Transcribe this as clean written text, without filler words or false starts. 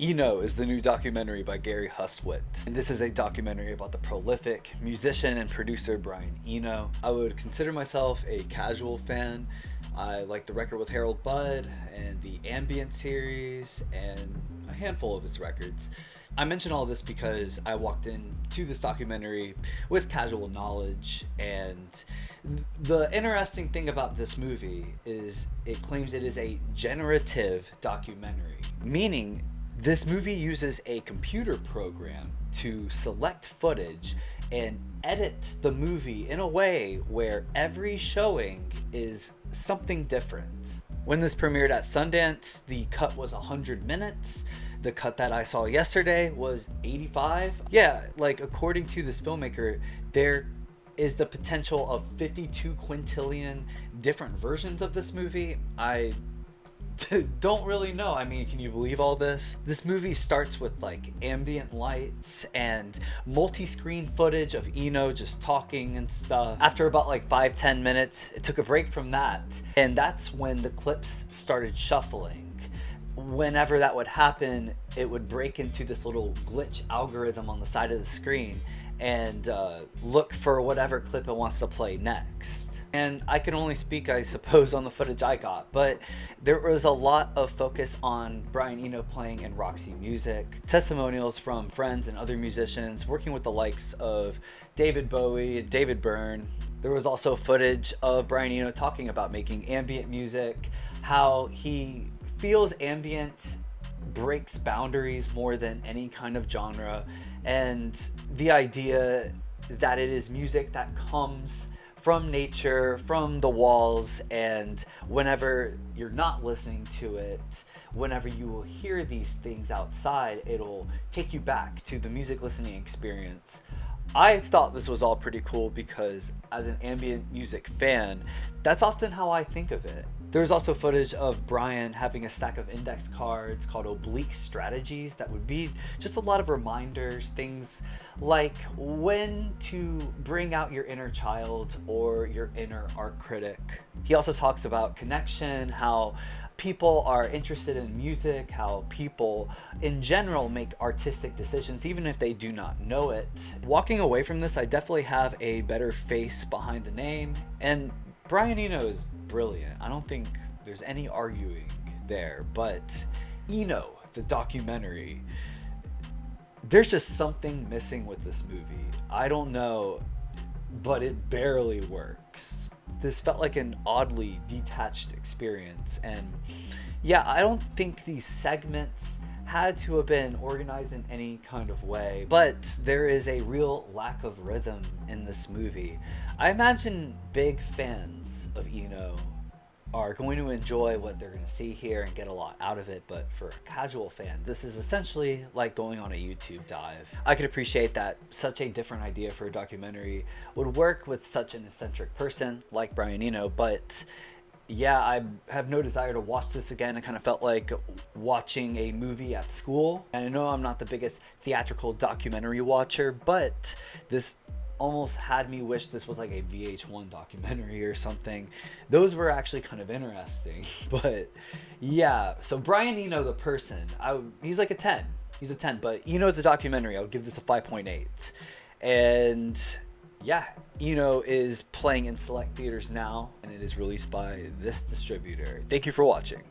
Eno is the new documentary by Gary Hustwit, and this is a documentary about the prolific musician and producer Brian Eno. I would consider myself a casual fan. I like The Record with Harold Budd and the Ambient series and a handful of his records. I mention all this because I walked into this documentary with casual knowledge, and the interesting thing about this movie is it claims it is a generative documentary, meaning this movie uses a computer program to select footage and edit the movie in a way where every showing is something different. When this premiered at Sundance, the cut was 100 minutes. The cut that I saw yesterday was 85. Yeah, like according to this filmmaker, there is the potential of 52 quintillion different versions of this movie. I don't really know. I mean, can you believe all this? This movie starts with like ambient lights and multi-screen footage of Eno just talking and stuff. After about like 5-10 minutes, it took a break from that, and that's when the clips started shuffling. Whenever that would happen, it would break into this little glitch algorithm on the side of the screen and look for whatever clip it wants to play next. And I can only speak, I suppose, on the footage I got, but there was a lot of focus on Brian Eno playing in Roxy Music, testimonials from friends and other musicians, working with the likes of David Bowie and David Byrne. There was also footage of Brian Eno talking about making ambient music, how he feels ambient breaks boundaries more than any kind of genre, and the idea that it is music that comes from nature, from the walls, and whenever you're not listening to it, whenever you will hear these things outside, it'll take you back to the music listening experience. I thought this was all pretty cool because as an ambient music fan, that's often how I think of it. There's also footage of Brian having a stack of index cards called oblique strategies that would be just a lot of reminders, things like when to bring out your inner child or your inner art critic. He also talks about connection, how people are interested in music, how people in general make artistic decisions even if they do not know it. Walking away from this, I definitely have a better face behind the name, and Brian Eno is brilliant. I don't think there's any arguing there, but Eno, the documentary, there's just something missing with this movie. I don't know, but it barely works. This felt like an oddly detached experience, and yeah, I don't think these segments had to have been organized in any kind of way, but there is a real lack of rhythm in this movie. I imagine big fans of Eno are going to enjoy what they're going to see here and get a lot out of it, but for a casual fan, this is essentially like going on a YouTube dive. I could appreciate that such a different idea for a documentary would work with such an eccentric person like Brian Eno, but yeah, I have no desire to watch this again. It kind of felt like watching a movie at school. And I know I'm not the biggest theatrical documentary watcher, but this almost had me wish this was like a VH1 documentary or something. Those were actually kind of interesting. But yeah, so Brian Eno, the person, he's like a 10. He's a 10, but Eno, the documentary, I would give this a 5.8. And yeah, Eno is playing in select theaters now, and it is released by this distributor. Thank you for watching.